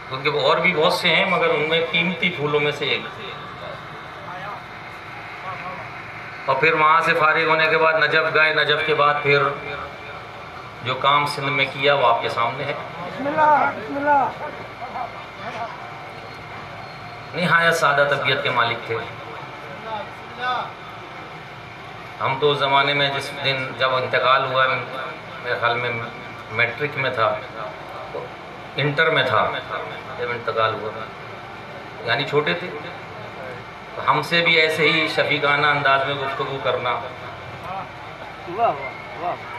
کیونکہ اور بھی بہت سے ہیں مگر ان میں قیمتی پھولوں میں سے ایک. اور پھر وہاں سے فارغ ہونے کے بعد نجف گئے. نجف کے بعد پھر جو کام سندھ میں کیا وہ آپ کے سامنے ہے. نہایت سادہ طبیعت کے مالک تھے. ہم تو اس زمانے میں جس دن جب انتقال ہوا میرے خیال میں میٹرک میں تھا، انٹر میں تھا جب انتقال ہوا، یعنی چھوٹے تھے. ہم سے بھی ایسے ہی شفیقانہ انداز میں گفتگو کرنا،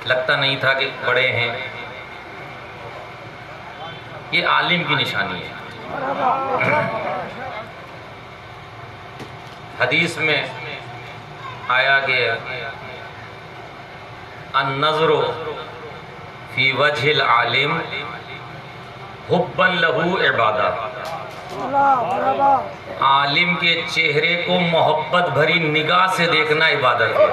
لگتا نہیں تھا کہ بڑے ہیں. یہ عالم کی نشانی ہے. حدیث میں آیا کہ النظر فی وجہ العالم حبا لہ عبادہ. عالم کے چہرے کو محبت بھری نگاہ سے دیکھنا عبادت ہے.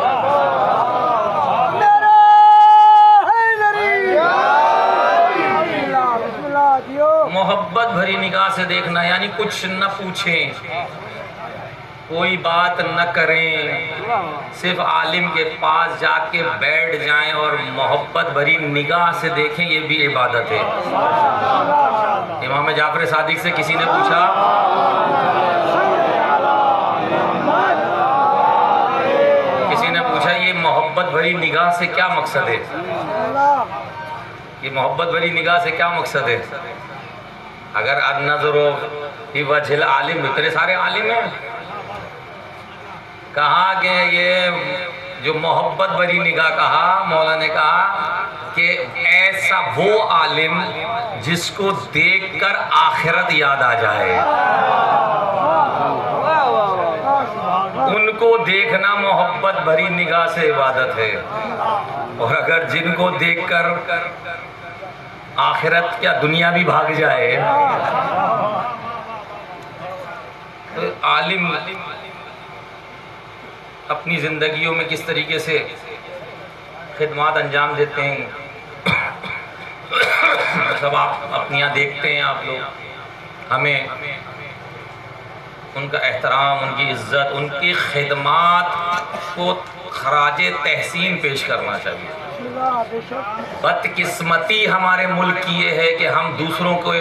محبت بھری نگاہ سے دیکھنا یعنی کچھ نہ پوچھیں، کوئی بات نہ کریں، صرف عالم کے پاس جا کے بیٹھ جائیں اور محبت بھری نگاہ سے دیکھیں، یہ بھی عبادت ہے. امام جعفر صادق سے کسی نے پوچھا یہ محبت بھری نگاہ سے کیا مقصد ہے؟ یہ محبت بھری نگاہ سے کیا مقصد ہے؟ اگر النظر فی وجہ العالم، اتنے سارے عالم ہیں، کہا کہ یہ جو محبت بھری نگاہ کہا، مولا نے کہا کہ ایسا وہ عالم جس کو دیکھ کر آخرت یاد آ جائے، ان کو دیکھنا محبت بھری نگاہ سے عبادت ہے. اور اگر جن کو دیکھ کر آخرت کیا دنیا بھی بھاگ جائے، تو عالم اپنی زندگیوں میں کس طریقے سے خدمات انجام دیتے ہیں، سب آپ اپنی یہاں دیکھتے ہیں. آپ لوگ ہمیں ان کا احترام، ان کی عزت، ان کی خدمات کو خراج تحسین پیش کرنا چاہیے. بدقسمتی ہمارے ملک کی یہ ہے کہ ہم دوسروں کو،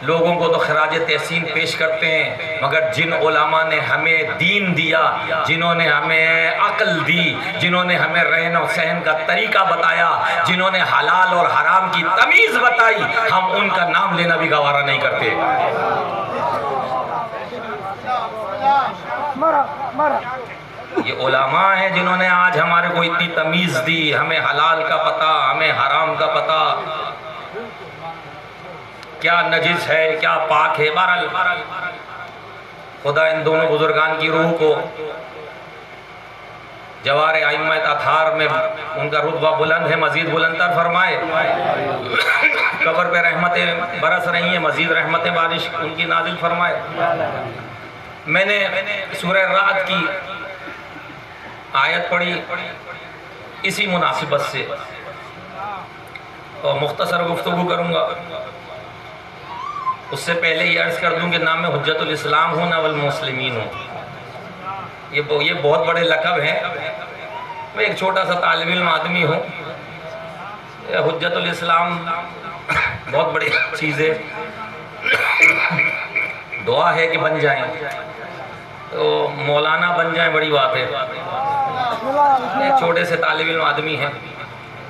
لوگوں کو تو خراج تحسین پیش کرتے ہیں، مگر جن علماء نے ہمیں دین دیا، جنہوں نے ہمیں عقل دی، جنہوں نے ہمیں رہن و سہن کا طریقہ بتایا، جنہوں نے حلال اور حرام کی تمیز بتائی، ہم ان کا نام لینا بھی گوارا نہیں کرتے. یہ علماء ہیں جنہوں نے آج ہمارے کو اتنی تمیز دی، ہمیں حلال کا پتہ، ہمیں حرام کا پتہ، کیا نجس ہے کیا پاک ہے. بہرحال خدا ان دونوں بزرگان کی روح کو جوار ائمہ اطہار میں ان کا رتبہ بلند ہے، مزید بلند تر فرمائے. قبر پہ رحمتیں برس رہی ہیں، مزید رحمتیں بارش ان کی نازل فرمائے. میں نے سورہ رعد کی آیت پڑھی اسی مناسبت سے، اور مختصر گفتگو کروں گا. اس سے پہلے یہ عرض کر دوں کہ نام میں حجت الاسلام ہوں نہ والمسلمین ہوں. یہ بہت بڑے لقب ہیں. میں ایک چھوٹا سا طالب علم آدمی ہوں. حجت الاسلام بہت بڑی چیز ہے، دعا ہے کہ بن جائیں، تو مولانا بن جائیں بڑی بات ہے. ایک چھوٹے سے طالب علم آدمی ہیں،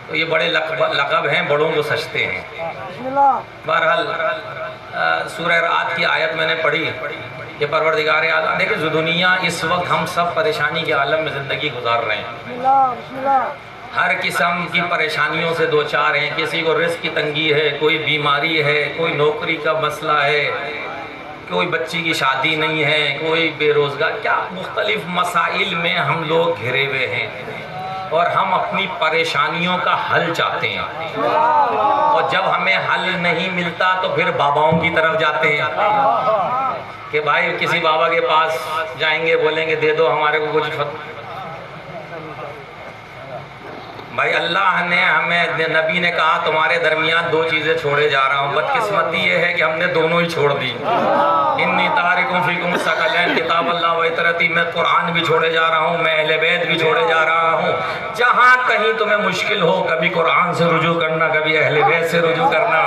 تو یہ بڑے لقب ہیں، بڑوں کو سجتے ہیں. بہرحال سورہ رعد کی آیت میں نے پڑھی کہ پروردگار اعلیٰ، دیکھیں دنیا اس وقت ہم سب پریشانی کے عالم میں زندگی گزار رہے ہیں، ہر قسم کی پریشانیوں سے دوچار ہیں. کسی کو رزق کی تنگی ہے، کوئی بیماری ہے، کوئی نوکری کا مسئلہ ہے، کوئی بچی کی شادی نہیں ہے، کوئی بے روزگار، کیا مختلف مسائل میں ہم لوگ گھرے ہوئے ہیں، اور ہم اپنی پریشانیوں کا حل چاہتے ہیں. اور جب ہمیں حل نہیں ملتا تو پھر باباؤں کی طرف جاتے ہیں کہ بھائی کسی بابا کے پاس جائیں گے، بولیں گے دے دو ہمارے کو کچھ بھائی اللہ نے ہمیں، نبی نے کہا تمہارے درمیان دو چیزیں چھوڑے جا رہا ہوں، بدقسمتی یہ ہے کہ ہم نے دونوں ہی چھوڑ دی۔ انی تارکم فیکم الثقلین کتاب اللہ و اطرتی، میں قرآن بھی چھوڑے جا رہا ہوں، میں اہل بیت بھی چھوڑے جا رہا ہوں۔ جہاں کہیں تمہیں مشکل ہو، کبھی قرآن سے رجوع کرنا، کبھی اہل بیت سے رجوع کرنا۔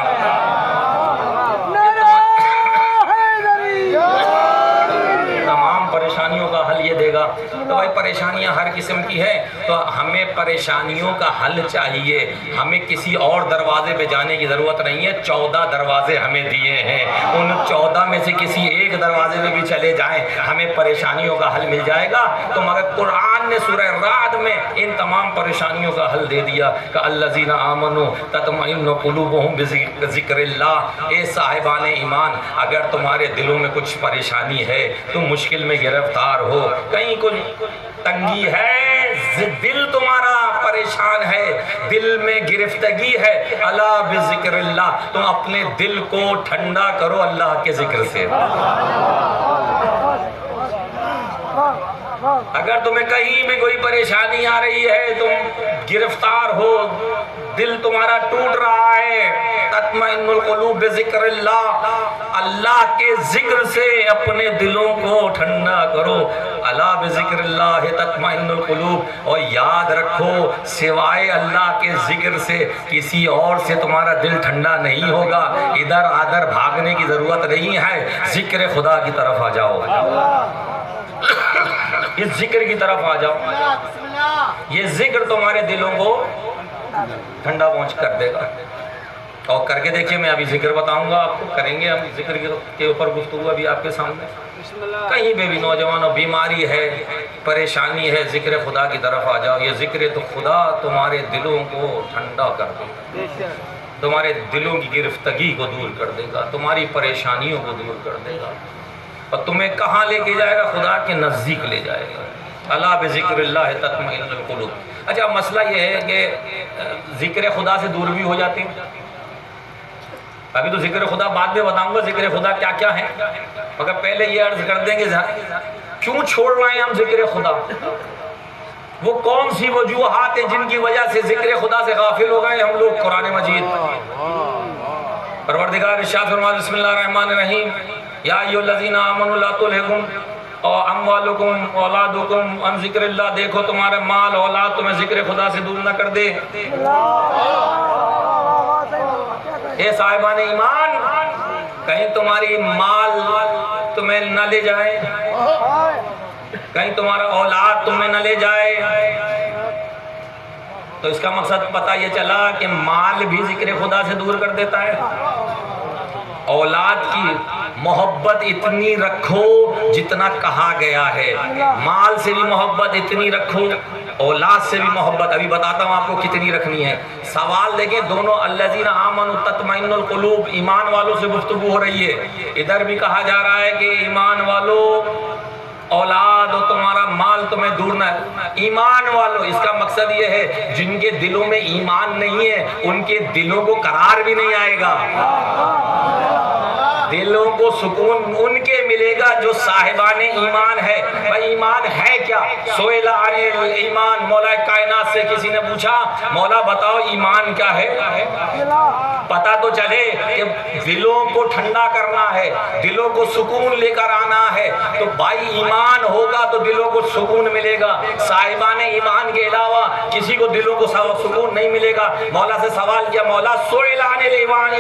پریشانیوں کا حل یہ دے گا۔ تو بھائی پریشانیاں ہر قسم کی ہیں، تو ہمیں پریشانیوں کا حل چاہیے، ہمیں کسی اور دروازے پہ جانے کی ضرورت نہیں ہے۔ 14 دروازے ہمیں دیے ہیں، ان 14 میں سے کسی ایک دروازے میں بھی چلے جائیں، ہمیں پریشانیوں کا حل مل جائے گا۔ تو مگر قرآن نے سورہ رعد میں ان تمام پریشانیوں کا حل دے دیا کہ الذین آمنوا تطمئن قلوبہم بذکر اللہ۔ اے صاحبان ایمان، اگر تمہارے دلوں میں کچھ پریشانی ہے، تم مشکل میں گرفتار ہو، کہیں کچھ تنگی ہے، دل تمہارا پریشان ہے، دل میں گرفتگی ہے، الا بذکر اللہ، تم اپنے دل کو ٹھنڈا کرو اللہ کے ذکر سے۔ اگر تمہیں کہیں بھی کوئی پریشانی آ رہی ہے، تم گرفتار ہو، دل تمہارا ٹوٹ رہا ہے، تطمئن القلوب بذکر اللہ، اللہ کے ذکر سے اپنے دلوں کو ٹھنڈا کرو۔ الا بذکر اللہ تطمئن القلوب، اور یاد رکھو سوائے اللہ کے ذکر سے کسی اور سے تمہارا دل ٹھنڈا نہیں ہوگا۔ ادھر ادھر بھاگنے کی ضرورت نہیں ہے، ذکر خدا کی طرف آ جاؤ، اس ذکر کی طرف آ جاؤ، یہ ذکر تمہارے دلوں کو ٹھنڈا پہنچ کر دے گا۔ اور کر کے دیکھیے، میں ابھی ذکر بتاؤں گا آپ کو، کریں گے ہم ذکر کے اوپر گفتگو ابھی آپ کے سامنے۔ کہیں پہ بھی نوجوانوں بیماری ہے، پریشانی ہے، ذکر خدا کی طرف آ جاؤ، یہ ذکر تو خدا تمہارے دلوں کو ٹھنڈا کر دے گا، تمہارے دلوں کی گرفتگی کو دور کر دے گا، تمہاری پریشانیوں کو دور کر دے گا، اور تمہیں کہاں لے کے جائے گا؟ خدا کے نزدیک لے جائے گا۔ الا بذکر اللہ تطمئن القلوب۔ اچھا مسئلہ یہ ہے کہ ذکر خدا سے دور بھی ہو جاتے ہیں۔ ابھی تو ذکر خدا بعد میں بتاؤں گا ذکر خدا کیا کیا ہے، مگر پہلے یہ عرض کر دیں گے کیوں چھوڑ رہے ہیں ہم ذکر خدا؟ وہ کون سی وجوہات ہیں جن کی وجہ سے ذکر خدا سے غافل ہو گئے ہم لوگ؟ قرآن مجید، پروردگار ارشاد فرماتا بسم اللہ الرحمن الرحیم، یا ایھا الذین آمنوا لا تلھکم اموالکم اولادکم عن ذکر اللہ، دیکھو تمہارا مال اولاد تمہیں ذکر خدا سے دور نہ کر دے۔ اے صاحبان ایمان، کہیں تمہاری مال تمہیں نہ لے جائے، کہیں تمہارا اولاد تمہیں نہ لے جائے۔ تو اس کا مقصد پتہ یہ چلا کہ مال بھی ذکر خدا سے دور کر دیتا ہے۔ اولاد کی محبت اتنی رکھو جتنا کہا گیا ہے، مال سے بھی محبت اتنی رکھو، اولاد سے بھی محبت ابھی بتاتا ہوں آپ کو کتنی رکھنی ہے۔ سوال دیکھیں دونوں الذین آمنوا تطمئن القلوب، ایمان والوں سے گفتگو ہو رہی ہے، ادھر بھی کہا جا رہا ہے کہ ایمان والو اولاد اور تمہارا مال تمہیں دور نہ ہے۔ ایمان والوں، اس کا مقصد یہ ہے جن کے دلوں میں ایمان نہیں ہے ان کے دلوں کو قرار بھی نہیں آئے گا، دلوں کو سکون ان کے ملے گا جو صاحبان ایمان ہے۔ بھائی ایمان ہے کیا؟ سئل عن الایمان، مولا کائنات سے کسی نے پوچھا مولا بتاؤ ایمان کیا ہے؟ پتہ تو چلے کہ دلوں کو ٹھنڈا کرنا ہے، دلوں کو سکون لے کر آنا ہے، تو بھائی ایمان ہوگا تو دلوں کو سکون ملے گا۔ صاحبان ایمان کے علاوہ کسی کو دلوں کو سکون نہیں ملے گا۔ مولا سے سوال کیا مولا سئل عن الایمان،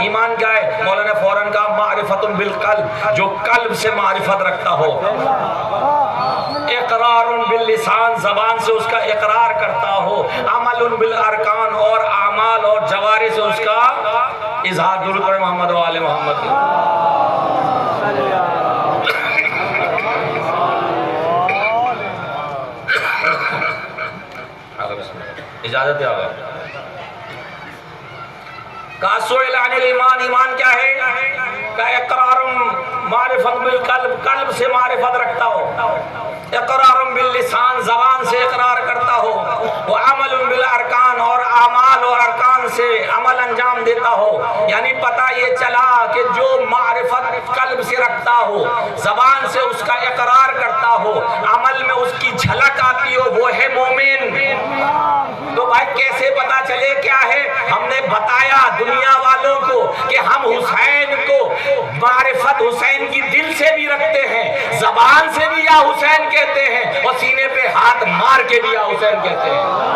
ایمان کیا ہے؟ مولا نے فوراً کہا معرفت بالقلب، جو قلب سے معرفت رکھتا ہو، اقرار باللسان، زبان سے اس کا اقرار کرتا ہو، عمل بالارکان، اور اعمال اور جوارح سے اس کا اظہار۔ درود پر محمد و آل محمد۔ اجازت ہے آگا۔ سئل عن الایمان، ایمان کیا ہے؟ کہ اقرار معرفت بالقلب، قلب سے معرفت رکھتا ہو، اقرار باللسان، زبان سے اقرار کرتا ہو، وعمل بالارکان، اور اعمال اور ارکان سے عمل انجام دیتا ہو۔ یعنی پتہ یہ چلا کہ جو معرفت قلب سے رکھتا ہو، زبان سے اس کا اقرار کرتا ہو، عمل میں اس کی جھلک آتی ہو، وہ ہے مومن۔ تو بھائی معرفت حسین کی دل سے بھی رکھتے ہیں، زبان سے بھی یا حسین کہتے ہیں، اور سینے پہ ہاتھ مار کے بھی یا حسین کہتے ہیں۔